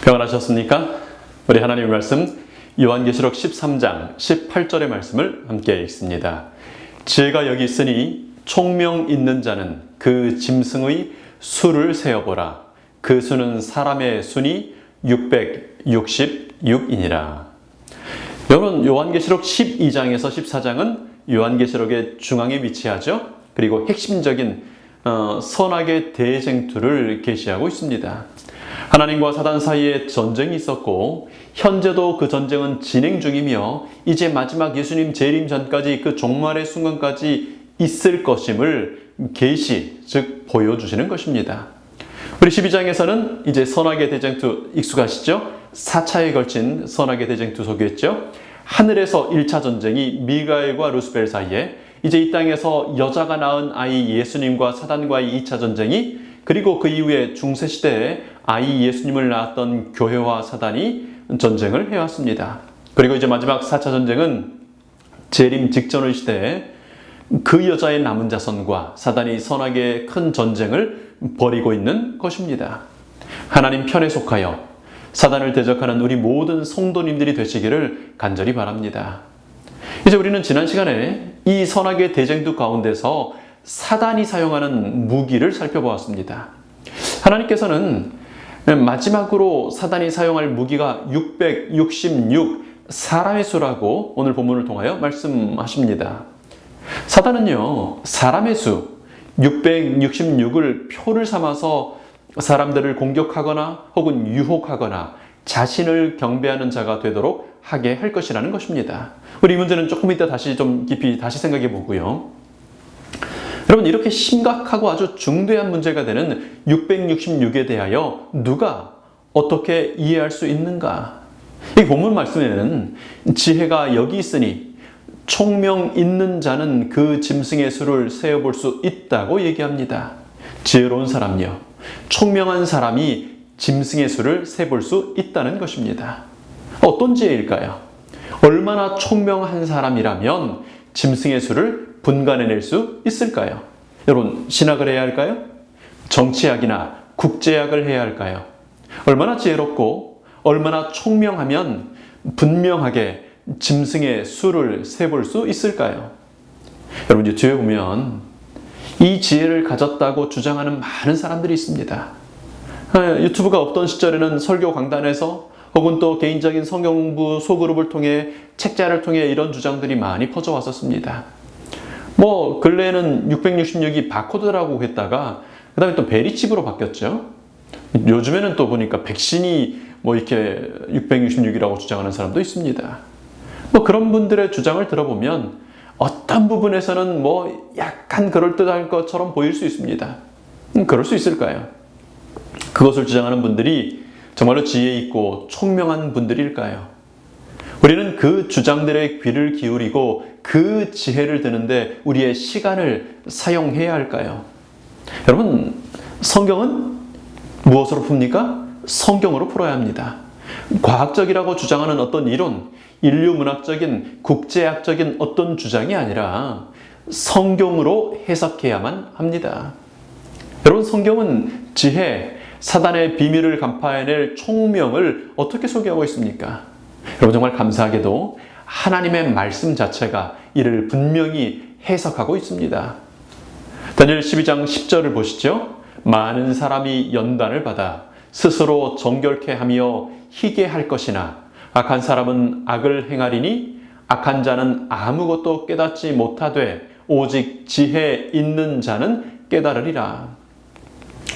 평안하셨습니까? 우리 하나님의 말씀 요한계시록 13장 18절의 말씀을 함께 읽습니다. 지혜가 여기 있으니 총명 있는 자는 그 짐승의 수를 세어보라. 그 수는 사람의 수니 666이니라. 여러분, 요한계시록 12장에서 14장은 요한계시록의 중앙에 위치하죠. 그리고 핵심적인 선악의 대쟁투를 계시하고 있습니다. 하나님과 사단 사이에 전쟁이 있었고 현재도 그 전쟁은 진행 중이며 이제 마지막 예수님 재림 전까지 그 종말의 순간까지 있을 것임을 계시, 즉 보여주시는 것입니다. 우리 12장에서는 이제 선악의 대쟁투 익숙하시죠? 4차에 걸친 선악의 대쟁투 소개했죠? 하늘에서 1차 전쟁이 미가엘과 루스벨 사이에, 이제 이 땅에서 여자가 낳은 아이 예수님과 사단과의 2차 전쟁이, 그리고 그 이후에 중세시대에 아이 예수님을 낳았던 교회와 사단이 전쟁을 해왔습니다. 그리고 이제 마지막 4차 전쟁은 재림 직전의 시대에 그 여자의 남은 자손과 사단이 선악의 큰 전쟁을 벌이고 있는 것입니다. 하나님 편에 속하여 사단을 대적하는 우리 모든 성도님들이 되시기를 간절히 바랍니다. 이제 우리는 지난 시간에 이 선악의 대쟁투 가운데서 사단이 사용하는 무기를 살펴보았습니다. 하나님께서는 마지막으로 사단이 사용할 무기가 666 사람의 수라고 오늘 본문을 통하여 말씀하십니다. 사단은요, 사람의 수 666을 표를 삼아서 사람들을 공격하거나 혹은 유혹하거나 자신을 경배하는 자가 되도록 하게 할 것이라는 것입니다. 우리 이 문제는 조금 이따 다시 좀 깊이 다시 생각해 보고요. 여러분, 이렇게 심각하고 아주 중대한 문제가 되는 666에 대하여 누가 어떻게 이해할 수 있는가? 이 본문 말씀에는 지혜가 여기 있으니 총명 있는 자는 그 짐승의 수를 세어볼 수 있다고 얘기합니다. 지혜로운 사람요, 총명한 사람이 짐승의 수를 세볼 수 있다는 것입니다. 어떤 지혜일까요? 얼마나 총명한 사람이라면 짐승의 수를 분간해낼 수 있을까요? 여러분, 신학을 해야 할까요? 정치학이나 국제학을 해야 할까요? 얼마나 지혜롭고 얼마나 총명하면 분명하게 짐승의 수를 세볼 수 있을까요? 여러분, 유튜브에 보면 이 지혜를 가졌다고 주장하는 많은 사람들이 있습니다. 유튜브가 없던 시절에는 설교 강단에서 혹은 또 개인적인 성경 공부 소그룹을 통해 책자를 통해 이런 주장들이 많이 퍼져 왔었습니다. 근래에는 666이 바코드라고 했다가 그 다음에 또 베리칩으로 바뀌었죠. 요즘에는 또 보니까 백신이 이렇게 666이라고 주장하는 사람도 있습니다. 그런 분들의 주장을 들어보면 어떤 부분에서는 약간 그럴듯할 것처럼 보일 수 있습니다. 그럴 수 있을까요? 그것을 주장하는 분들이 정말로 지혜 있고 총명한 분들일까요? 우리는 그 주장들의 귀를 기울이고 그 지혜를 듣는데 우리의 시간을 사용해야 할까요? 여러분, 성경은 무엇으로 풉니까? 성경으로 풀어야 합니다. 과학적이라고 주장하는 어떤 이론, 인류문학적인, 국제학적인 어떤 주장이 아니라 성경으로 해석해야만 합니다. 여러분, 성경은 지혜, 사단의 비밀을 간파해낼 총명을 어떻게 소개하고 있습니까? 여러분, 정말 감사하게도 하나님의 말씀 자체가 이를 분명히 해석하고 있습니다. 다니엘 12장 10절을 보시죠. 많은 사람이 연단을 받아 스스로 정결케 하며 희게 할 것이나 악한 사람은 악을 행하리니 악한 자는 아무것도 깨닫지 못하되 오직 지혜 있는 자는 깨달으리라.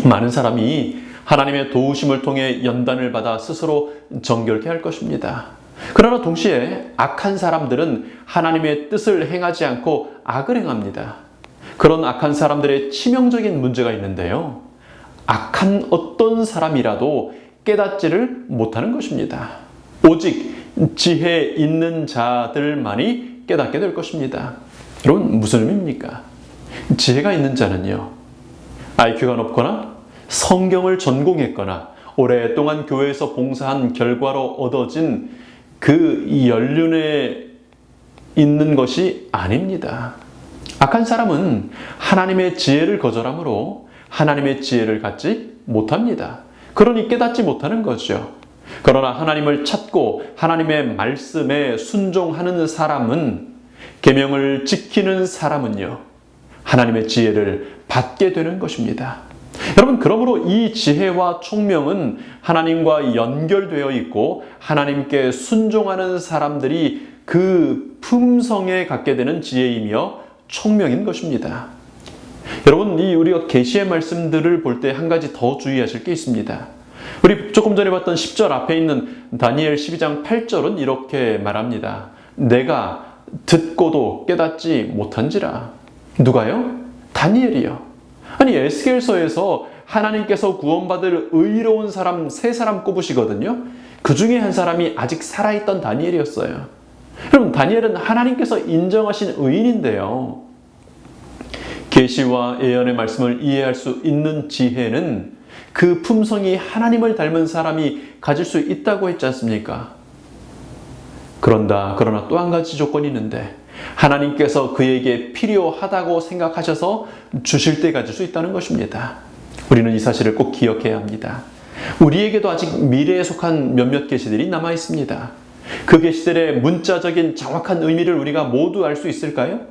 많은 사람이 하나님의 도우심을 통해 연단을 받아 스스로 정결케 할 것입니다. 그러나 동시에 악한 사람들은 하나님의 뜻을 행하지 않고 악을 행합니다. 그런 악한 사람들의 치명적인 문제가 있는데요. 악한 어떤 사람이라도 깨닫지를 못하는 것입니다. 오직 지혜 있는 자들만이 깨닫게 될 것입니다. 여러분, 무슨 의미입니까? 지혜가 있는 자는요, IQ가 높거나 성경을 전공했거나 오랫동안 교회에서 봉사한 결과로 얻어진 그 연륜에 있는 것이 아닙니다. 악한 사람은 하나님의 지혜를 거절하므로 하나님의 지혜를 갖지 못합니다. 그러니 깨닫지 못하는 거죠. 그러나 하나님을 찾고 하나님의 말씀에 순종하는 사람은, 계명을 지키는 사람은요, 하나님의 지혜를 받게 되는 것입니다. 여러분, 그러므로 이 지혜와 총명은 하나님과 연결되어 있고 하나님께 순종하는 사람들이 그 품성에 갖게 되는 지혜이며 총명인 것입니다. 여러분, 우리가 계시의 말씀들을 볼 때 한 가지 더 주의하실 게 있습니다. 우리 조금 전에 봤던 10절 앞에 있는 다니엘 12장 8절은 이렇게 말합니다. 내가 듣고도 깨닫지 못한지라. 누가요? 다니엘이요. 아니, 에스겔서에서 하나님께서 구원받을 의로운 사람 3사람 꼽으시거든요. 그 중에 한 사람이 아직 살아있던 다니엘이었어요. 여러분, 다니엘은 하나님께서 인정하신 의인인데요. 계시와 예언의 말씀을 이해할 수 있는 지혜는 그 품성이 하나님을 닮은 사람이 가질 수 있다고 했지 않습니까? 그러나 또 한 가지 조건이 있는데, 하나님께서 그에게 필요하다고 생각하셔서 주실 때 가질 수 있다는 것입니다. 우리는 이 사실을 꼭 기억해야 합니다. 우리에게도 아직 미래에 속한 몇몇 계시들이 남아 있습니다. 그 계시들의 문자적인 정확한 의미를 우리가 모두 알 수 있을까요?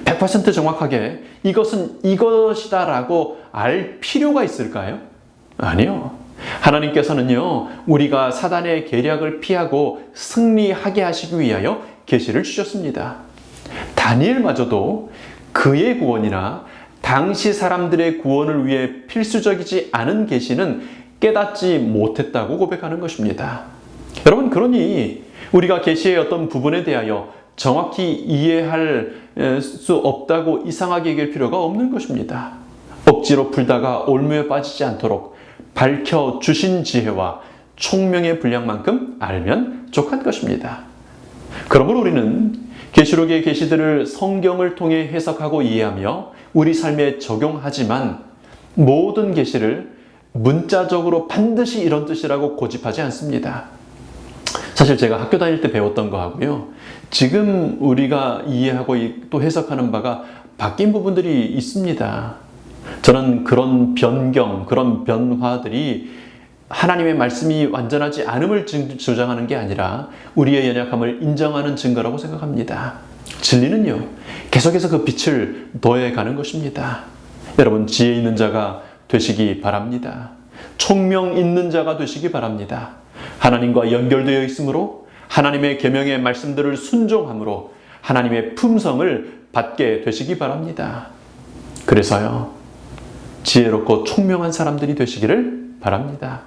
100% 정확하게 이것은 이것이다라고 알 필요가 있을까요? 아니요. 하나님께서는요, 우리가 사단의 계략을 피하고 승리하게 하시기 위하여 계시를 주셨습니다. 다니엘마저도 그의 구원이나 당시 사람들의 구원을 위해 필수적이지 않은 계시는 깨닫지 못했다고 고백하는 것입니다. 여러분, 그러니 우리가 계시의 어떤 부분에 대하여 정확히 이해할 수 없다고 이상하게 얘기할 필요가 없는 것입니다. 억지로 풀다가 올무에 빠지지 않도록 밝혀주신 지혜와 총명의 분량만큼 알면 족한 것입니다. 그러므로 우리는 계시록의 계시들을 성경을 통해 해석하고 이해하며 우리 삶에 적용하지만, 모든 계시를 문자적으로 반드시 이런 뜻이라고 고집하지 않습니다. 사실 제가 학교 다닐 때 배웠던 거하고요, 지금 우리가 이해하고 또 해석하는 바가 바뀐 부분들이 있습니다. 저는 그런 변경, 그런 변화들이 하나님의 말씀이 완전하지 않음을 주장하는 게 아니라 우리의 연약함을 인정하는 증거라고 생각합니다. 진리는요, 계속해서 그 빛을 더해가는 것입니다. 여러분, 지혜 있는 자가 되시기 바랍니다. 총명 있는 자가 되시기 바랍니다. 하나님과 연결되어 있으므로, 하나님의 계명의 말씀들을 순종함으로 하나님의 품성을 받게 되시기 바랍니다. 그래서요, 지혜롭고 총명한 사람들이 되시기를 바랍니다.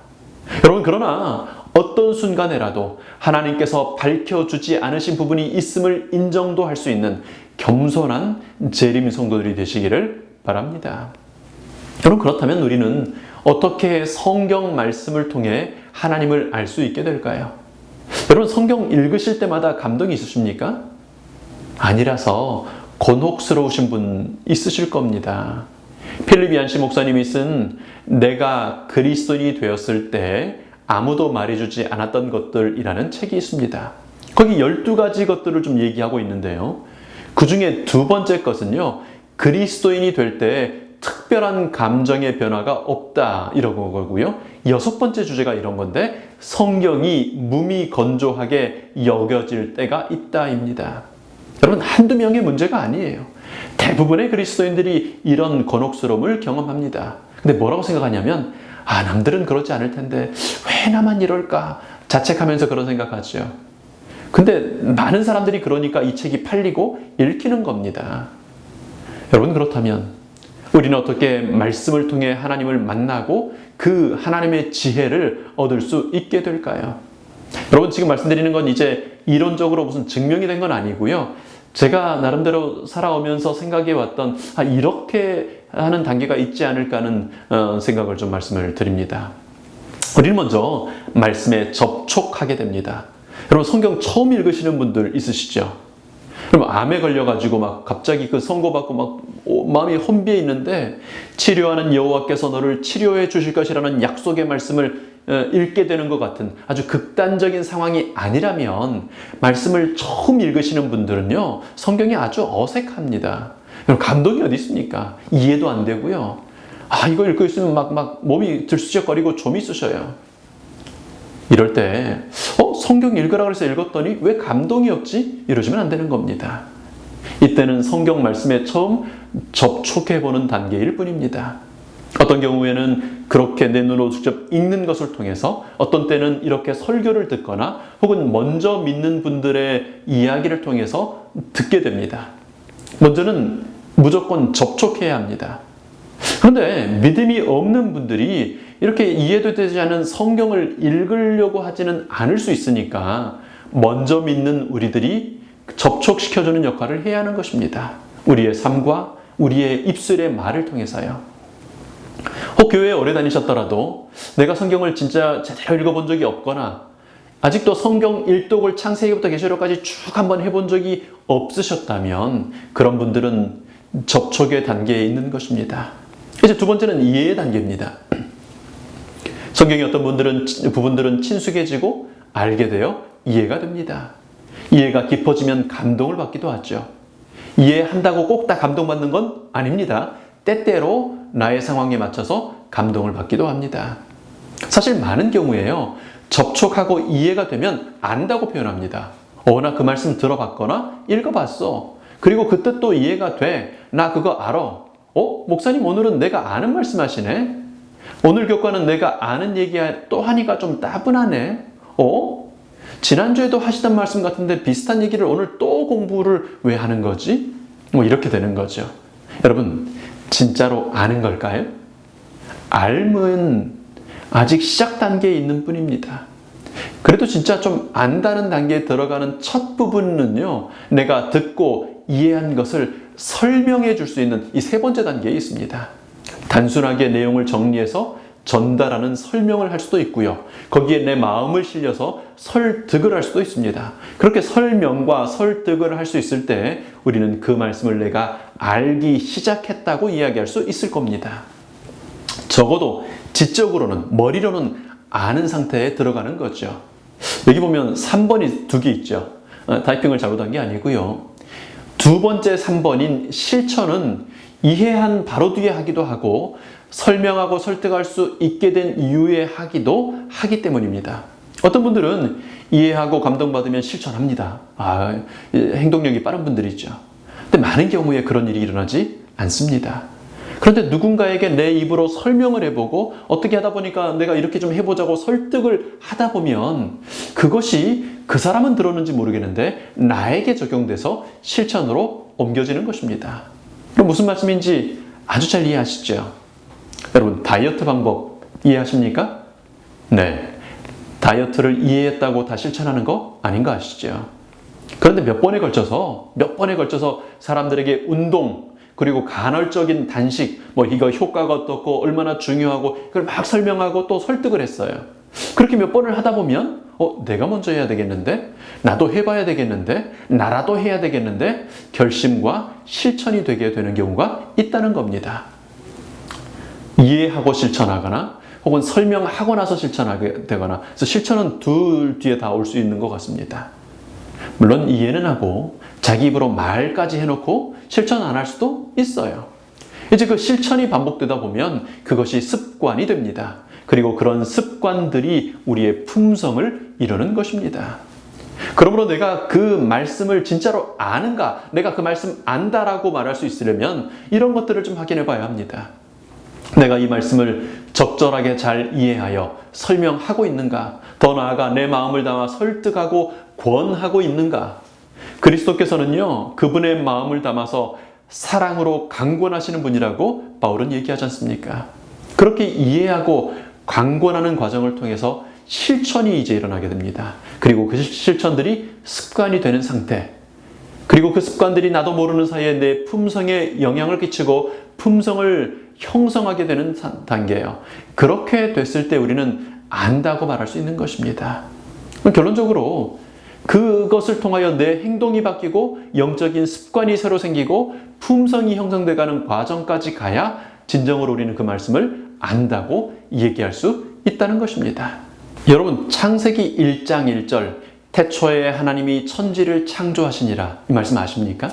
여러분, 그러나 어떤 순간에라도 하나님께서 밝혀주지 않으신 부분이 있음을 인정도 할 수 있는 겸손한 재림 성도들이 되시기를 바랍니다. 여러분, 그렇다면 우리는 어떻게 성경 말씀을 통해 하나님을 알 수 있게 될까요? 여러분, 성경 읽으실 때마다 감동이 있으십니까? 아니라서 곤혹스러우신 분 있으실 겁니다. 필립 얀시 목사님이 쓴 내가 그리스도인이 되었을 때 아무도 말해주지 않았던 것들이라는 책이 있습니다. 거기 12가지 것들을 좀 얘기하고 있는데요. 그 중에 2번째 것은요, 그리스도인이 될 때 특별한 감정의 변화가 없다, 이런 거고요. 6번째 주제가 이런 건데, 성경이 무미건조하게 여겨질 때가 있다입니다. 여러분, 한두 명의 문제가 아니에요. 대부분의 그리스도인들이 이런 곤혹스러움을 경험합니다. 근데 뭐라고 생각하냐면, 남들은 그러지 않을 텐데 왜 나만 이럴까 자책하면서 그런 생각하죠. 근데 많은 사람들이 그러니까 이 책이 팔리고 읽히는 겁니다. 여러분, 그렇다면 우리는 어떻게 말씀을 통해 하나님을 만나고 그 하나님의 지혜를 얻을 수 있게 될까요? 여러분, 지금 말씀드리는 건 이제 이론적으로 무슨 증명이 된 건 아니고요. 제가 나름대로 살아오면서 생각해 왔던 이렇게 하는 단계가 있지 않을까 하는 생각을 좀 말씀을 드립니다. 우리는 먼저 말씀에 접촉하게 됩니다. 여러분, 성경 처음 읽으시는 분들 있으시죠? 그럼 암에 걸려가지고 막 갑자기 그 선고받고 막 마음이 혼비해 있는데, 치료하는 여호와께서 너를 치료해 주실 것이라는 약속의 말씀을 읽게 되는 것 같은 아주 극단적인 상황이 아니라면, 말씀을 처음 읽으시는 분들은요, 성경이 아주 어색합니다. 감동이 어디 있습니까? 이해도 안 되고요. 이거 읽고 있으면 막 몸이 들쑤적거리고 좀이 쑤셔요. 이럴 때 성경 읽으라 그래서 읽었더니 왜 감동이 없지? 이러시면 안 되는 겁니다. 이때는 성경 말씀에 처음 접촉해보는 단계일 뿐입니다. 어떤 경우에는 그렇게 내 눈으로 직접 읽는 것을 통해서, 어떤 때는 이렇게 설교를 듣거나 혹은 먼저 믿는 분들의 이야기를 통해서 듣게 됩니다. 먼저는 무조건 접촉해야 합니다. 그런데 믿음이 없는 분들이 이렇게 이해도 되지 않은 성경을 읽으려고 하지는 않을 수 있으니까 먼저 믿는 우리들이 접촉시켜주는 역할을 해야 하는 것입니다. 우리의 삶과 우리의 입술의 말을 통해서요. 혹 교회에 오래 다니셨더라도 내가 성경을 진짜 제대로 읽어본 적이 없거나 아직도 성경 일독을 창세기부터 계시록까지 쭉 한번 해본 적이 없으셨다면 그런 분들은 접촉의 단계에 있는 것입니다. 이제 두 번째는 이해의 단계입니다. 성경의 어떤 부분들은 친숙해지고 알게 되어 이해가 됩니다. 이해가 깊어지면 감동을 받기도 하죠. 이해한다고 꼭 다 감동받는 건 아닙니다. 때때로 나의 상황에 맞춰서 감동을 받기도 합니다. 사실 많은 경우에요, 접촉하고 이해가 되면 안다고 표현합니다. 나 그 말씀 들어봤거나 읽어봤어. 그리고 그 뜻도 이해가 돼. 나 그거 알아. 목사님 오늘은 내가 아는 말씀 하시네. 오늘 교과는 내가 아는 얘기 또 하니까 좀 따분하네. 지난주에도 하시던 말씀 같은데 비슷한 얘기를 오늘 또 공부를 왜 하는 거지? 이렇게 되는 거죠. 여러분, 진짜로 아는 걸까요? 알면 아직 시작 단계에 있는 뿐입니다. 그래도 진짜 좀 안다는 단계에 들어가는 첫 부분은요, 내가 듣고 이해한 것을 설명해 줄 수 있는 이 세 번째 단계에 있습니다. 단순하게 내용을 정리해서 전달하는 설명을 할 수도 있고요. 거기에 내 마음을 실려서 설득을 할 수도 있습니다. 그렇게 설명과 설득을 할 수 있을 때 우리는 그 말씀을 내가 알기 시작했다고 이야기할 수 있을 겁니다. 적어도 지적으로는, 머리로는 아는 상태에 들어가는 거죠. 여기 보면 3번이 두 개 있죠. 타이핑을 잘못한 게 아니고요. 두 번째 3번인 실천은 이해한 바로 뒤에 하기도 하고 설명하고 설득할 수 있게 된 이유에 하기도 하기 때문입니다. 어떤 분들은 이해하고 감동받으면 실천합니다. 행동력이 빠른 분들이죠. 근데 많은 경우에 그런 일이 일어나지 않습니다. 그런데 누군가에게 내 입으로 설명을 해보고 어떻게 하다 보니까 내가 이렇게 좀 해보자고 설득을 하다 보면 그것이 그 사람은 들었는지 모르겠는데 나에게 적용돼서 실천으로 옮겨지는 것입니다. 그럼 무슨 말씀인지 아주 잘 이해하시죠? 여러분, 다이어트 방법 이해하십니까? 네. 다이어트를 이해했다고 다 실천하는 거 아닌 거 아시죠? 그런데 몇 번에 걸쳐서 사람들에게 운동, 그리고 간헐적인 단식, 이거 효과가 어떻고 얼마나 중요하고 그걸 막 설명하고 또 설득을 했어요. 그렇게 몇 번을 하다 보면 내가 먼저 해야 되겠는데? 나도 해봐야 되겠는데? 나라도 해야 되겠는데? 결심과 실천이 되게 되는 경우가 있다는 겁니다. 이해하고 실천하거나 혹은 설명하고 나서 실천하게 되거나, 그래서 실천은 둘 뒤에 다 올 수 있는 것 같습니다. 물론 이해는 하고 자기 입으로 말까지 해놓고 실천 안 할 수도 있어요. 이제 그 실천이 반복되다 보면 그것이 습관이 됩니다. 그리고 그런 습관들이 우리의 품성을 이루는 것입니다. 그러므로 내가 그 말씀을 진짜로 아는가, 내가 그 말씀 안다라고 말할 수 있으려면 이런 것들을 좀 확인해 봐야 합니다. 내가 이 말씀을 적절하게 잘 이해하여 설명하고 있는가? 더 나아가 내 마음을 담아 설득하고 권하고 있는가? 그리스도께서는요, 그분의 마음을 담아서 사랑으로 강권하시는 분이라고 바울은 얘기하지 않습니까? 그렇게 이해하고 강권하는 과정을 통해서 실천이 이제 일어나게 됩니다. 그리고 그 실천들이 습관이 되는 상태, 그리고 그 습관들이 나도 모르는 사이에 내 품성에 영향을 끼치고 품성을 형성하게 되는 단계예요. 그렇게 됐을 때 우리는 안다고 말할 수 있는 것입니다. 결론적으로 그것을 통하여 내 행동이 바뀌고 영적인 습관이 새로 생기고 품성이 형성돼가는 과정까지 가야 진정으로 우리는 그 말씀을 안다고 얘기할 수 있다는 것입니다. 여러분, 창세기 1장 1절 태초에 하나님이 천지를 창조하시니라, 이 말씀 아십니까?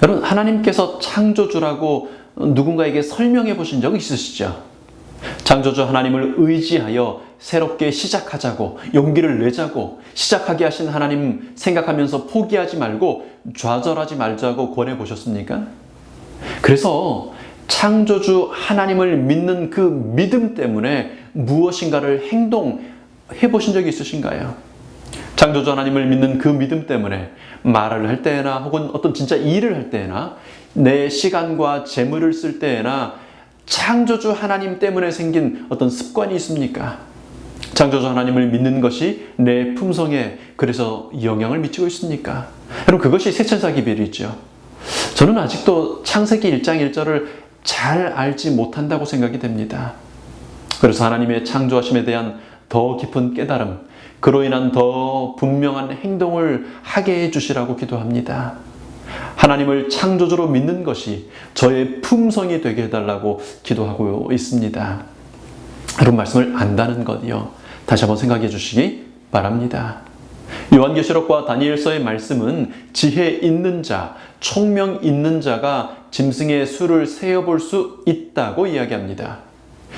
여러분, 하나님께서 창조주라고 누군가에게 설명해 보신 적 있으시죠? 창조주 하나님을 의지하여 새롭게 시작하자고, 용기를 내자고, 시작하게 하신 하나님 생각하면서 포기하지 말고 좌절하지 말자고 권해보셨습니까? 그래서 창조주 하나님을 믿는 그 믿음 때문에 무엇인가를 행동해 보신 적이 있으신가요? 창조주 하나님을 믿는 그 믿음 때문에 말을 할 때나 혹은 어떤 진짜 일을 할 때나 내 시간과 재물을 쓸 때나 창조주 하나님 때문에 생긴 어떤 습관이 있습니까? 창조주 하나님을 믿는 것이 내 품성에 그래서 영향을 미치고 있습니까? 여러분, 그것이 세천사기 비밀이죠. 저는 아직도 창세기 1장 1절을 잘 알지 못한다고 생각이 됩니다. 그래서 하나님의 창조하심에 대한 더 깊은 깨달음, 그로 인한 더 분명한 행동을 하게 해주시라고 기도합니다. 하나님을 창조주로 믿는 것이 저의 품성이 되게 해달라고 기도하고 있습니다. 여러분, 말씀을 안다는 것이요, 다시 한번 생각해 주시기 바랍니다. 요한계시록과 다니엘서의 말씀은 지혜 있는 자, 총명 있는 자가 짐승의 수를 세어볼 수 있다고 이야기합니다.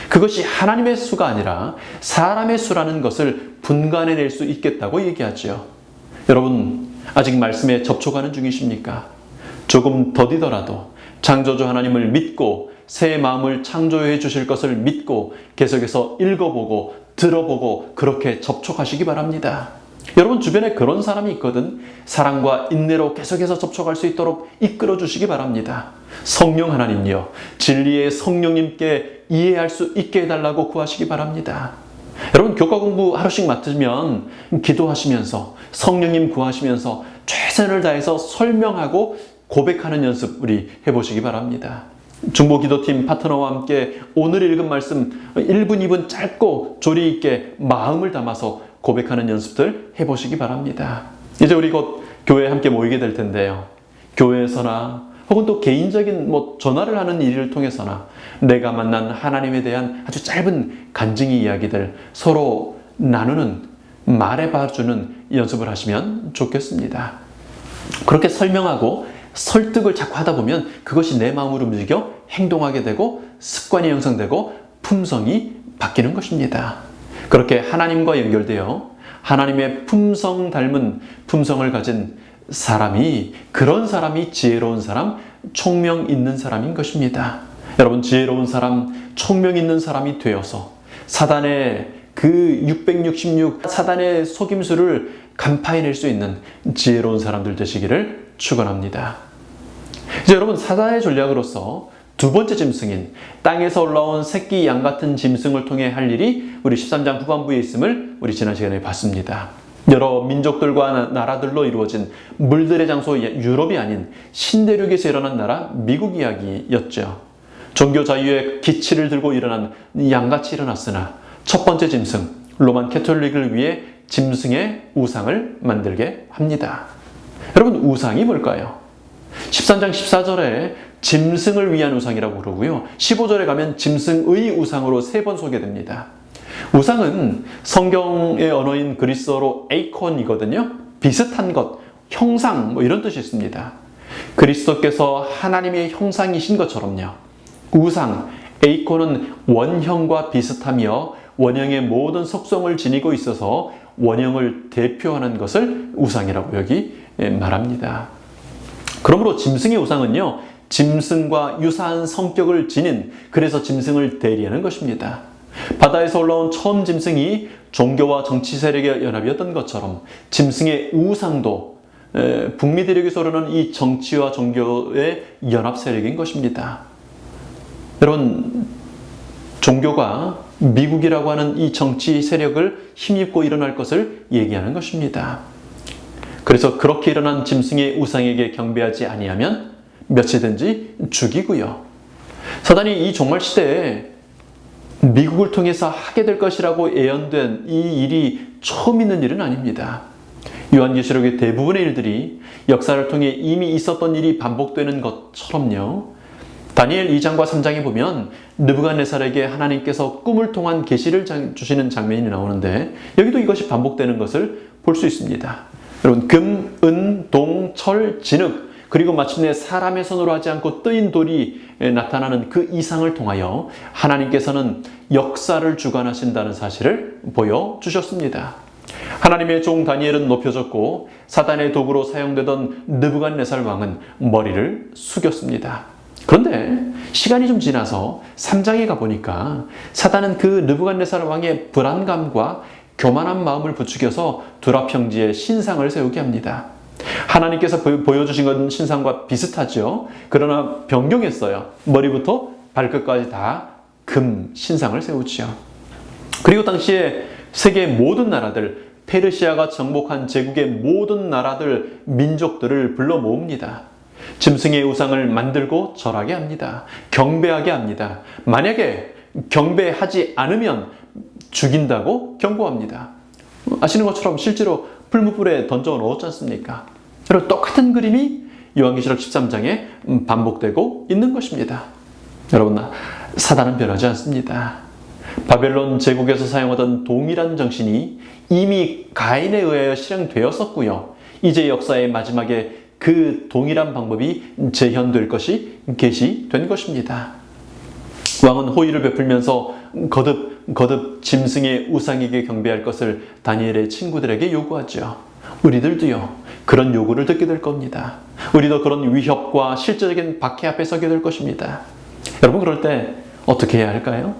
그것이 하나님의 수가 아니라 사람의 수라는 것을 분간해낼 수 있겠다고 얘기하죠. 여러분, 아직 말씀에 접촉하는 중이십니까? 조금 더디더라도 창조주 하나님을 믿고 새 마음을 창조해 주실 것을 믿고 계속해서 읽어보고 들어보고 그렇게 접촉하시기 바랍니다. 여러분, 주변에 그런 사람이 있거든. 사랑과 인내로 계속해서 접촉할 수 있도록 이끌어 주시기 바랍니다. 성령 하나님요, 진리의 성령님께 이해할 수 있게 해달라고 구하시기 바랍니다. 여러분, 교과 공부 하루씩 맡으면 기도하시면서 성령님 구하시면서 최선을 다해서 설명하고 고백하는 연습 우리 해보시기 바랍니다. 중보기도팀 파트너와 함께 오늘 읽은 말씀 1분, 2분 짧고 조리 있게 마음을 담아서 고백하는 연습들 해보시기 바랍니다. 이제 우리 곧 교회에 함께 모이게 될 텐데요. 교회에서나 혹은 또 개인적인 전화를 하는 일을 통해서나 내가 만난 하나님에 대한 아주 짧은 간증의 이야기들 서로 나누는, 말해봐주는 연습을 하시면 좋겠습니다. 그렇게 설명하고 설득을 자꾸 하다 보면 그것이 내 마음으로 움직여 행동하게 되고 습관이 형성되고 품성이 바뀌는 것입니다. 그렇게 하나님과 연결되어 하나님의 품성 닮은 품성을 가진 사람이, 그런 사람이 지혜로운 사람, 총명 있는 사람인 것입니다. 여러분, 지혜로운 사람, 총명 있는 사람이 되어서 사단의 그 666 사단의 속임수를 간파해낼 수 있는 지혜로운 사람들 되시기를 축원합니다. 이제 여러분, 사단의 전략으로서 두 번째 짐승인 땅에서 올라온 새끼 양 같은 짐승을 통해 할 일이 우리 13장 후반부에 있음을 우리 지난 시간에 봤습니다. 여러 민족들과 나라들로 이루어진 물들의 장소 유럽이 아닌 신대륙에서 일어난 나라 미국 이야기였죠. 종교 자유의 기치를 들고 일어난 양같이 일어났으나 첫 번째 짐승 로만 캐톨릭을 위해 짐승의 우상을 만들게 합니다. 여러분, 우상이 뭘까요? 13장 14절에 짐승을 위한 우상이라고 그러고요. 15절에 가면 짐승의 우상으로 3번 소개됩니다. 우상은 성경의 언어인 그리스어로 에이콘이거든요. 비슷한 것, 형상 이런 뜻이 있습니다. 그리스도께서 하나님의 형상이신 것처럼요. 우상, 에이콘은 원형과 비슷하며 원형의 모든 속성을 지니고 있어서 원형을 대표하는 것을 우상이라고 여기 말합니다. 그러므로 짐승의 우상은요, 짐승과 유사한 성격을 지닌, 그래서 짐승을 대리하는 것입니다. 바다에서 올라온 처음 짐승이 종교와 정치 세력의 연합이었던 것처럼 짐승의 우상도 북미 대륙에서 오르는 이 정치와 종교의 연합 세력인 것입니다. 여러분, 종교가 미국이라고 하는 이 정치 세력을 힘입고 일어날 것을 얘기하는 것입니다. 그래서 그렇게 일어난 짐승의 우상에게 경배하지 아니하면 며칠든지 죽이고요. 사단이 이 종말 시대에 미국을 통해서 하게 될 것이라고 예언된 이 일이 처음 있는 일은 아닙니다. 요한계시록의 대부분의 일들이 역사를 통해 이미 있었던 일이 반복되는 것처럼요. 다니엘 2장과 3장에 보면 느부갓네살에게 하나님께서 꿈을 통한 계시를 주시는 장면이 나오는데 여기도 이것이 반복되는 것을 볼 수 있습니다. 여러분, 금, 은, 동, 철, 진흙, 그리고 마침내 사람의 손으로 하지 않고 뜨인 돌이 나타나는 그 이상을 통하여 하나님께서는 역사를 주관하신다는 사실을 보여주셨습니다. 하나님의 종 다니엘은 높여졌고 사단의 도구로 사용되던 느부갓네살 왕은 머리를 숙였습니다. 그런데 시간이 좀 지나서 3장에 가보니까 사단은 그 느부갓네살 왕의 불안감과 교만한 마음을 부추겨서 두랍 형제의 신상을 세우게 합니다. 하나님께서 보여주신 건 신상과 비슷하죠. 그러나 변경했어요. 머리부터 발끝까지 다 금 신상을 세우지요. 그리고 당시에 세계 모든 나라들, 페르시아가 정복한 제국의 모든 나라들, 민족들을 불러 모읍니다. 짐승의 우상을 만들고 절하게 합니다. 경배하게 합니다. 만약에 경배하지 않으면 죽인다고 경고합니다. 아시는 것처럼 실제로 풀무불에 던져 넣었지 않습니까? 여러분, 똑같은 그림이 요한계시록 13장에 반복되고 있는 것입니다. 여러분, 사단은 변하지 않습니다. 바벨론 제국에서 사용하던 동일한 정신이 이미 가인에 의하여 실행되었었고요. 이제 역사의 마지막에 그 동일한 방법이 재현될 것이 계시된 것입니다. 왕은 호의를 베풀면서 거듭 짐승의 우상에게 경배할 것을 다니엘의 친구들에게 요구하죠. 우리들도요, 그런 요구를 듣게 될 겁니다. 우리도 그런 위협과 실제적인 박해 앞에 서게 될 것입니다. 여러분, 그럴 때 어떻게 해야 할까요?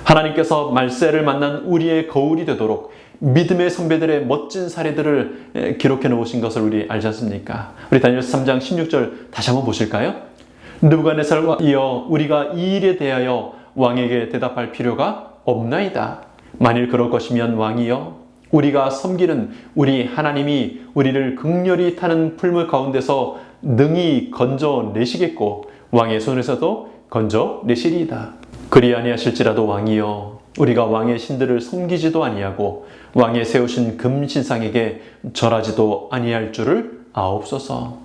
하나님께서 말세를 만난 우리의 거울이 되도록 믿음의 선배들의 멋진 사례들을 기록해 놓으신 것을 우리 알지 않습니까? 우리 다니엘서 3장 16절 다시 한번 보실까요? 느부갓네살과 이어 우리가 이 일에 대하여 왕에게 대답할 필요가 없나이다. 만일 그럴 것이면 왕이여, 우리가 섬기는 우리 하나님이 우리를 극렬히 타는 풀물 가운데서 능히 건져내시겠고 왕의 손에서도 건져내시리이다. 그리 아니하실지라도 왕이여, 우리가 왕의 신들을 섬기지도 아니하고 왕의 세우신 금신상에게 절하지도 아니할 줄을 아옵소서.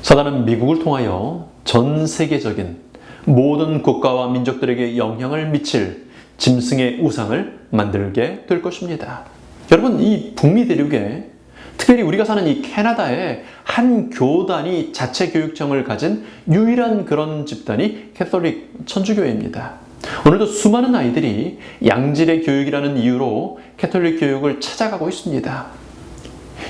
사단은 미국을 통하여 전 세계적인 모든 국가와 민족들에게 영향을 미칠 짐승의 우상을 만들게 될 것입니다. 여러분, 이 북미 대륙에, 특별히 우리가 사는 이 캐나다에 한 교단이 자체 교육청을 가진 유일한 그런 집단이 캐톨릭 천주교회입니다. 오늘도 수많은 아이들이 양질의 교육이라는 이유로 캐톨릭 교육을 찾아가고 있습니다.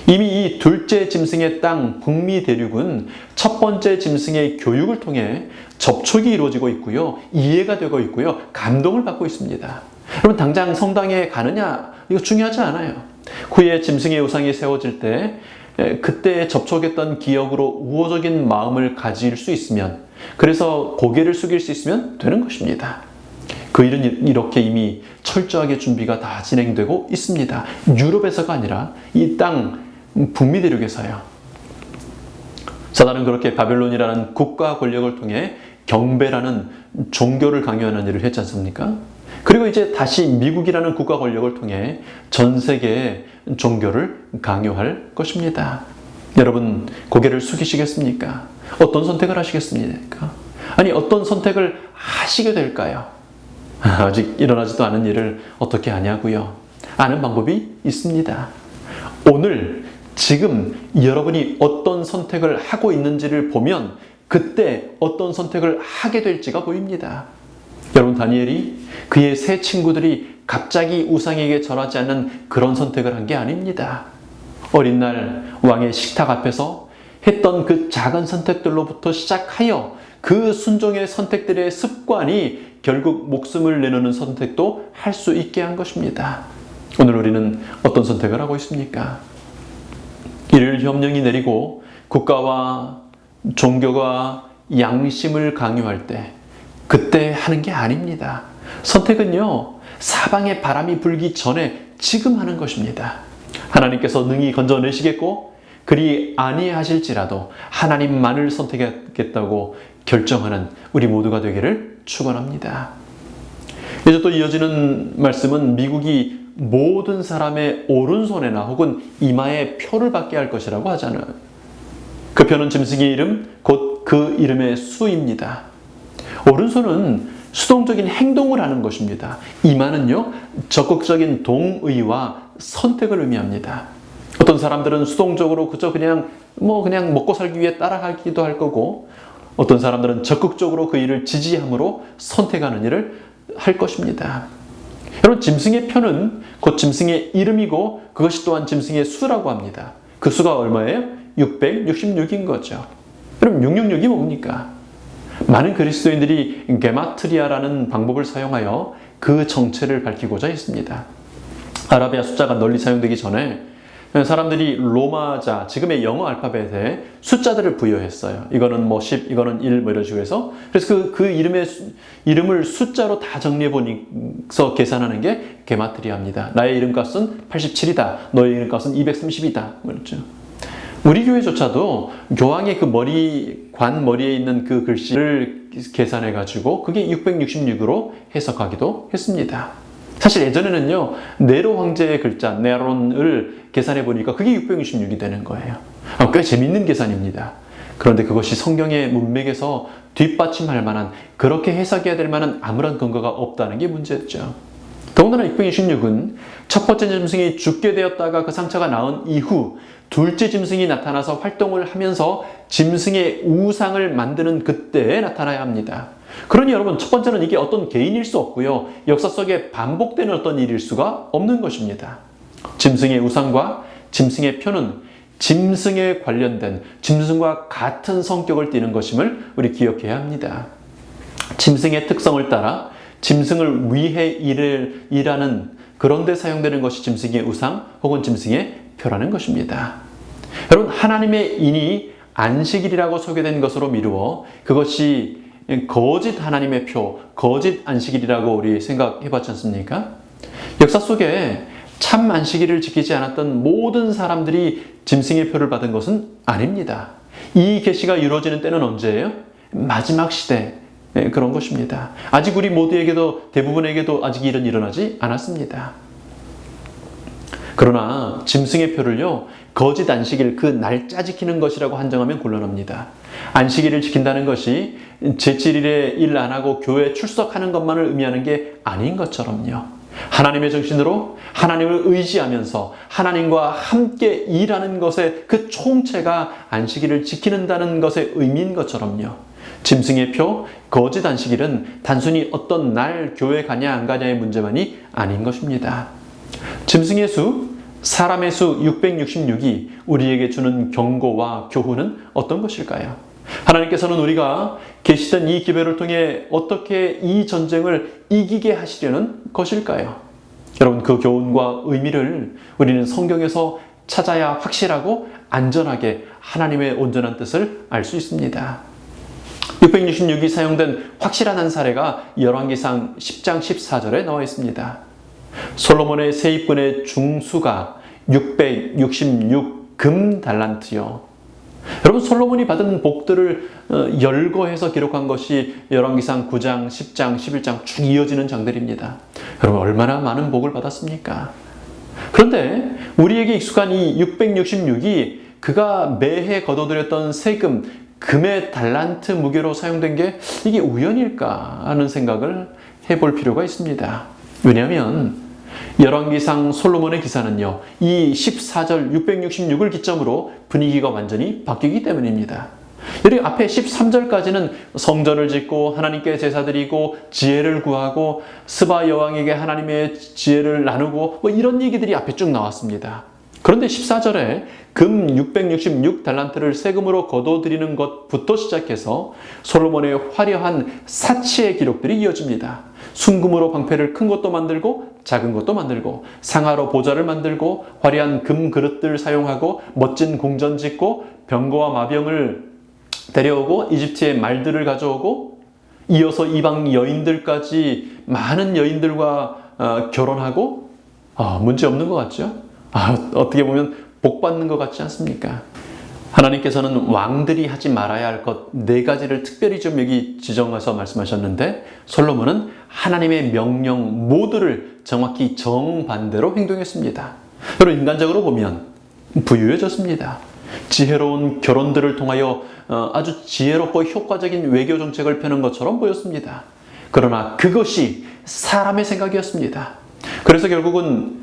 이미 이 둘째 짐승의 땅 북미 대륙은 첫 번째 짐승의 교육을 통해 접촉이 이루어지고 있고요, 이해가 되고 있고요, 감동을 받고 있습니다. 여러분, 당장 성당에 가느냐, 이거 중요하지 않아요. 후에 짐승의 우상이 세워질 때 그때 접촉했던 기억으로 우호적인 마음을 가질 수 있으면, 그래서 고개를 숙일 수 있으면 되는 것입니다. 그 일은 이렇게 이미 철저하게 준비가 다 진행되고 있습니다. 유럽에서가 아니라 이 땅 북미 대륙에서요. 사단은 그렇게 바벨론이라는 국가 권력을 통해 경배라는 종교를 강요하는 일을 했지 않습니까? 그리고 이제 다시 미국이라는 국가 권력을 통해 전 세계의 종교를 강요할 것입니다. 여러분, 고개를 숙이시겠습니까? 어떤 선택을 하시겠습니까? 아니, 어떤 선택을 하시게 될까요? 아직 일어나지도 않은 일을 어떻게 아냐고요? 아는 방법이 있습니다. 오늘, 지금 여러분이 어떤 선택을 하고 있는지를 보면 그때 어떤 선택을 하게 될지가 보입니다. 여러분, 다니엘이 그의 세 친구들이 갑자기 우상에게 절하지 않는 그런 선택을 한 게 아닙니다. 어린 날 왕의 식탁 앞에서 했던 그 작은 선택들로부터 시작하여 그 순종의 선택들의 습관이 결국 목숨을 내놓는 선택도 할 수 있게 한 것입니다. 오늘 우리는 어떤 선택을 하고 있습니까? 이를 협령이 내리고 국가와 종교가 양심을 강요할 때 그때 하는 게 아닙니다. 선택은요, 사방에 바람이 불기 전에 지금 하는 것입니다. 하나님께서 능히 건져내시겠고 그리 아니하실지라도 하나님만을 선택하겠다고 결정하는 우리 모두가 되기를 축원합니다. 이제 또 이어지는 말씀은 미국이 모든 사람의 오른손에나 혹은 이마에 표를 받게 할 것이라고 하잖아요. 그 표는 짐승의 이름, 곧 그 이름의 수입니다. 오른손은 수동적인 행동을 하는 것입니다. 이마는요, 적극적인 동의와 선택을 의미합니다. 어떤 사람들은 수동적으로 그저 그냥 뭐 그냥 먹고 살기 위해 따라가기도 할 거고, 어떤 사람들은 적극적으로 그 일을 지지함으로 선택하는 일을 할 것입니다. 여러분, 짐승의 표는 곧 짐승의 이름이고 그것이 또한 짐승의 수라고 합니다. 그 수가 얼마예요? 666인 거죠. 그럼 666이 뭡니까? 많은 그리스도인들이 게마트리아라는 방법을 사용하여 그 정체를 밝히고자 했습니다. 아라비아 숫자가 널리 사용되기 전에 사람들이 로마자, 지금의 영어 알파벳에 숫자들을 부여했어요. 이거는 뭐 10, 이거는 1, 뭐 이런 식으로 해서. 그래서 그 이름을 숫자로 다 정리해보니서 계산하는 게 게마트리아입니다. 나의 이름값은 87이다. 너의 이름값은 230이다. 그렇죠. 우리 교회조차도 교황의 그 관 머리에 있는 그 글씨를 계산해가지고 그게 666으로 해석하기도 했습니다. 사실 예전에는요, 네로 황제의 글자, 네론을 계산해 보니까 그게 666이 되는 거예요. 꽤 재밌는 계산입니다. 그런데 그것이 성경의 문맥에서 뒷받침할 만한, 그렇게 해석해야 될 만한 아무런 근거가 없다는 게 문제였죠. 더군다나 666은 첫 번째 짐승이 죽게 되었다가 그 상처가 나은 이후 둘째 짐승이 나타나서 활동을 하면서 짐승의 우상을 만드는 그때에 나타나야 합니다. 그러니 여러분, 첫 번째는 이게 어떤 개인일 수 없고요. 역사 속에 반복되는 어떤 일일 수가 없는 것입니다. 짐승의 우상과 짐승의 표는 짐승에 관련된, 짐승과 같은 성격을 띠는 것임을 우리 기억해야 합니다. 짐승의 특성을 따라 짐승을 위해 일하는 그런 데 사용되는 것이 짐승의 우상 혹은 짐승의 표라는 것입니다. 여러분, 하나님의 인이 안식일이라고 소개된 것으로 미루어 그것이 거짓 하나님의 표, 거짓 안식일이라고 우리 생각해 봤지 않습니까? 역사 속에 참 안식일을 지키지 않았던 모든 사람들이 짐승의 표를 받은 것은 아닙니다. 이 계시가 이루어지는 때는 언제예요? 마지막 시대, 그런 것입니다. 아직 우리 모두에게도, 대부분에게도 아직 일은 일어나지 않았습니다. 그러나 짐승의 표를요, 거짓 안식일, 그 날짜 지키는 것이라고 한정하면 곤란합니다. 안식일을 지킨다는 것이 제7일에 일 안 하고 교회에 출석하는 것만을 의미하는 게 아닌 것처럼요. 하나님의 정신으로 하나님을 의지하면서 하나님과 함께 일하는 것의 그 총체가 안식일을 지키는다는 것의 의미인 것처럼요. 짐승의 표, 거짓 안식일은 단순히 어떤 날 교회 가냐 안 가냐의 문제만이 아닌 것입니다. 짐승의 수, 사람의 수 666이 우리에게 주는 경고와 교훈은 어떤 것일까요? 하나님께서는 우리가 계시된 이 기별을 통해 어떻게 이 전쟁을 이기게 하시려는 것일까요? 여러분, 그 교훈과 의미를 우리는 성경에서 찾아야 확실하고 안전하게 하나님의 온전한 뜻을 알 수 있습니다. 666이 사용된 확실한 한 사례가 열왕기상 10장 14절에 나와 있습니다. 솔로몬의 세입군의 중수가 666 금 달란트요. 여러분, 솔로몬이 받은 복들을 열거해서 기록한 것이 열왕기상 9장, 10장, 11장 쭉 이어지는 장들입니다. 여러분, 얼마나 많은 복을 받았습니까? 그런데 우리에게 익숙한 이 666이 그가 매해 거둬들였던 세금, 금의 달란트 무게로 사용된 게 이게 우연일까 하는 생각을 해볼 필요가 있습니다. 왜냐하면 열왕기상 솔로몬의 기사는요, 이 14절 666을 기점으로 분위기가 완전히 바뀌기 때문입니다. 여기 앞에 13절까지는 성전을 짓고 하나님께 제사드리고 지혜를 구하고 스바 여왕에게 하나님의 지혜를 나누고 뭐 이런 얘기들이 앞에 쭉 나왔습니다. 그런데 14절에 금 666 달란트를 세금으로 거둬들이는 것부터 시작해서 솔로몬의 화려한 사치의 기록들이 이어집니다. 순금으로 방패를 큰 것도 만들고 작은 것도 만들고 상하로 보좌를 만들고 화려한 금 그릇들 사용하고 멋진 궁전 짓고 병거와 마병을 데려오고 이집트의 말들을 가져오고 이어서 이방 여인들까지 많은 여인들과 결혼하고 문제 없는 것 같죠? 어떻게 보면 복 받는 것 같지 않습니까? 하나님께서는 왕들이 하지 말아야 할 것 4가지를 특별히 좀 여기 지정해서 말씀하셨는데 솔로몬은 하나님의 명령 모두를 정확히 정반대로 행동했습니다. 여러분, 인간적으로 보면 부유해졌습니다. 지혜로운 결혼들을 통하여 아주 지혜롭고 효과적인 외교 정책을 펴는 것처럼 보였습니다. 그러나 그것이 사람의 생각이었습니다. 그래서 결국은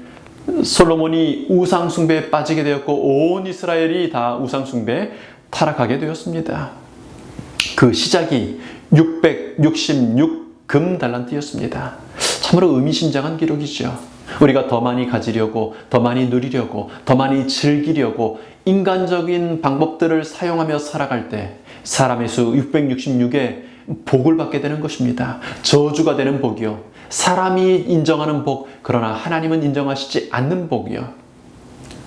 솔로몬이 우상숭배에 빠지게 되었고 온 이스라엘이 다 우상숭배에 타락하게 되었습니다. 그 시작이 666 금달란트였습니다. 참으로 의미심장한 기록이죠. 우리가 더 많이 가지려고, 더 많이 누리려고, 더 많이 즐기려고 인간적인 방법들을 사용하며 살아갈 때 사람의 수 666에 복을 받게 되는 것입니다. 저주가 되는 복이요. 사람이 인정하는 복, 그러나 하나님은 인정하시지 않는 복이요.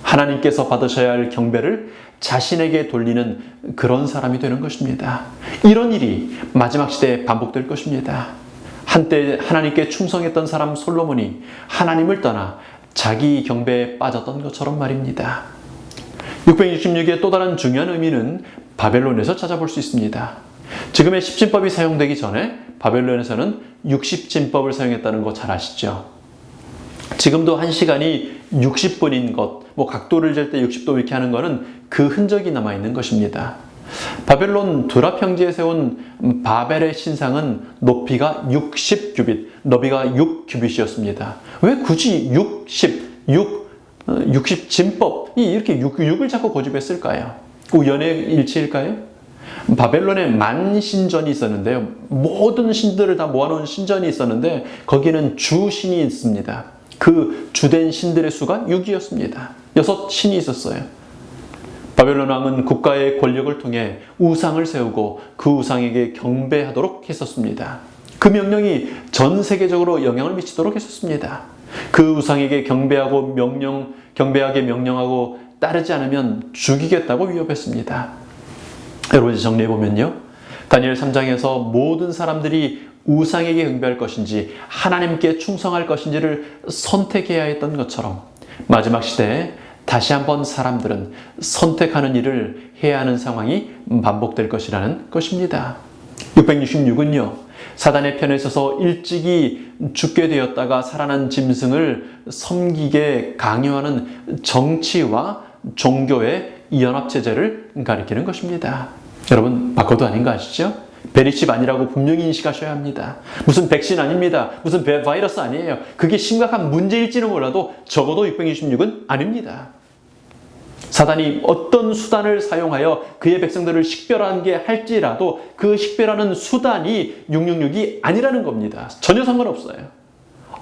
하나님께서 받으셔야 할 경배를 자신에게 돌리는 그런 사람이 되는 것입니다. 이런 일이 마지막 시대에 반복될 것입니다. 한때 하나님께 충성했던 사람 솔로몬이 하나님을 떠나 자기 경배에 빠졌던 것처럼 말입니다. 666의 또 다른 중요한 의미는 바벨론에서 찾아볼 수 있습니다. 지금의 십진법이 사용되기 전에 바벨론에서는 60진법을 사용했다는 거 잘 아시죠? 지금도 1시간이 60분인 것, 각도를 잴 때 60도 이렇게 하는 것은 그 흔적이 남아있는 것입니다. 바벨론 두라 평지에 세운 바벨의 신상은 높이가 60규빗, 너비가 6규빗이었습니다. 왜 굳이 60진법이 이렇게 6을 자꾸 고집했을까요? 우연의 일치일까요? 바벨론에 만신전이 있었는데요. 모든 신들을 다 모아놓은 신전이 있었는데 거기는 주신이 있습니다. 그 주된 신들의 수가 6이었습니다. 6신이 있었어요. 바벨론 왕은 국가의 권력을 통해 우상을 세우고 그 우상에게 경배하도록 했었습니다. 그 명령이 전 세계적으로 영향을 미치도록 했었습니다. 그 우상에게 경배하게 명령하고 따르지 않으면 죽이겠다고 위협했습니다. 여러분 정리해보면요. 다니엘 3장에서 모든 사람들이 우상에게 경배할 것인지 하나님께 충성할 것인지를 선택해야 했던 것처럼 마지막 시대에 다시 한번 사람들은 선택하는 일을 해야 하는 상황이 반복될 것이라는 것입니다. 666은요. 사단의 편에 서서 일찍이 죽게 되었다가 살아난 짐승을 섬기게 강요하는 정치와 종교의 연합체제를 가리키는 것입니다. 여러분 바코드 아닌 거 아시죠? 베리칩 아니라고 분명히 인식하셔야 합니다. 무슨 백신 아닙니다. 무슨 바이러스 아니에요. 그게 심각한 문제일지는 몰라도 적어도 666은 아닙니다. 사단이 어떤 수단을 사용하여 그의 백성들을 식별하게 할지라도 그 식별하는 수단이 666이 아니라는 겁니다. 전혀 상관없어요.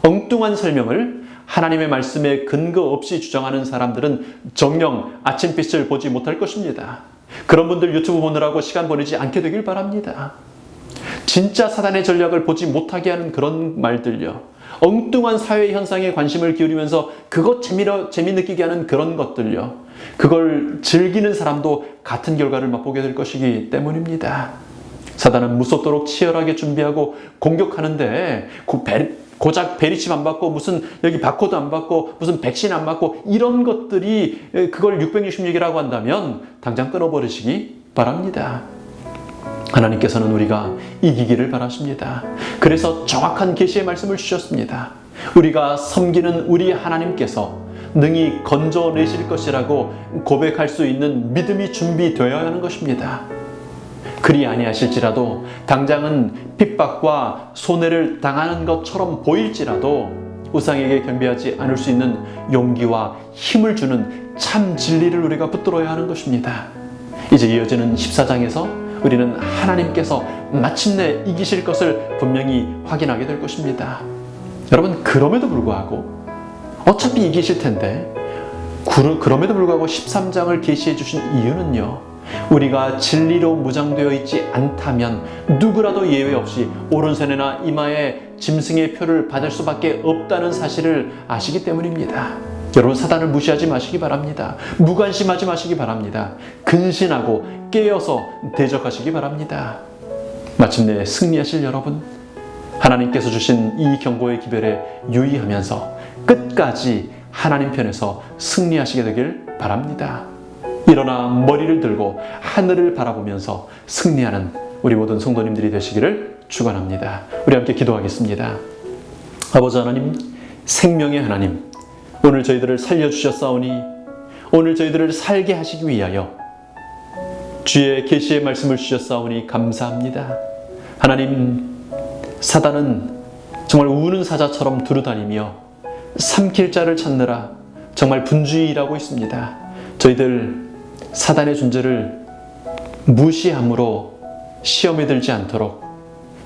엉뚱한 설명을 하나님의 말씀에 근거 없이 주장하는 사람들은 정녕 아침빛을 보지 못할 것입니다. 그런 분들 유튜브 보느라고 시간 보내지 않게 되길 바랍니다. 진짜 사단의 전략을 보지 못하게 하는 그런 말들요. 엉뚱한 사회 현상에 관심을 기울이면서 그것 재미느끼게 하는 그런 것들요. 그걸 즐기는 사람도 같은 결과를 맛보게 될 것이기 때문입니다. 사단은 무섭도록 치열하게 준비하고 공격하는데 고작 베리칩 안 받고 무슨 여기 바코드 안 받고 무슨 백신 안 받고 이런 것들이 그걸 666이라고 한다면 당장 끊어버리시기 바랍니다. 하나님께서는 우리가 이기기를 바라십니다. 그래서 정확한 계시의 말씀을 주셨습니다. 우리가 섬기는 우리 하나님께서 능히 건져내실 것이라고 고백할 수 있는 믿음이 준비되어야 하는 것입니다. 그리 아니하실지라도 당장은 핍박과 손해를 당하는 것처럼 보일지라도 우상에게 경배하지 않을 수 있는 용기와 힘을 주는 참 진리를 우리가 붙들어야 하는 것입니다. 이제 이어지는 14장에서 우리는 하나님께서 마침내 이기실 것을 분명히 확인하게 될 것입니다. 여러분 그럼에도 불구하고 어차피 이기실 텐데 그럼에도 불구하고 13장을 계시해 주신 이유는요. 우리가 진리로 무장되어 있지 않다면 누구라도 예외 없이 오른손이나 이마에 짐승의 표를 받을 수밖에 없다는 사실을 아시기 때문입니다. 여러분 사단을 무시하지 마시기 바랍니다. 무관심하지 마시기 바랍니다. 근신하고 깨어서 대적하시기 바랍니다. 마침내 승리하실 여러분, 하나님께서 주신 이 경고의 기별에 유의하면서 끝까지 하나님 편에서 승리하시게 되길 바랍니다. 일어나 머리를 들고 하늘을 바라보면서 승리하는 우리 모든 성도님들이 되시기를 축원합니다. 우리 함께 기도하겠습니다. 아버지 하나님, 생명의 하나님, 오늘 저희들을 살려주셨사오니 오늘 저희들을 살게 하시기 위하여 주의 계시의 말씀을 주셨사오니 감사합니다. 하나님, 사단은 정말 우는 사자처럼 두루다니며 삼킬 자를 찾느라 정말 분주히 일하고 있습니다. 저희들 사단의 존재를 무시함으로 시험에 들지 않도록,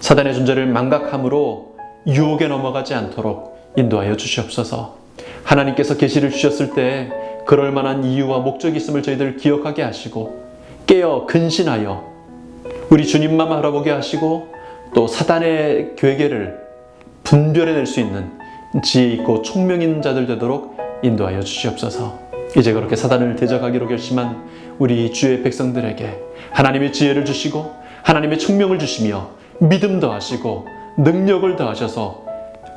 사단의 존재를 망각함으로 유혹에 넘어가지 않도록 인도하여 주시옵소서. 하나님께서 계시를 주셨을 때 그럴 만한 이유와 목적이 있음을 저희들 기억하게 하시고 깨어 근신하여 우리 주님만 바라보게 하시고 또 사단의 괴계를 분별해낼 수 있는 지혜 있고 총명 있는 자들 되도록 인도하여 주시옵소서. 이제 그렇게 사단을 대적하기로 결심한 우리 주의 백성들에게 하나님의 지혜를 주시고 하나님의 총명을 주시며 믿음 더하시고 능력을 더하셔서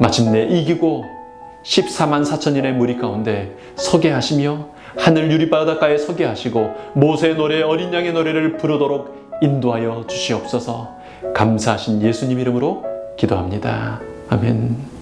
마침내 이기고 14만 4천인의 무리 가운데 서게 하시며 하늘 유리바닷가에 서게 하시고 모세의 노래 어린 양의 노래를 부르도록 인도하여 주시옵소서. 감사하신 예수님 이름으로 기도합니다. 아멘.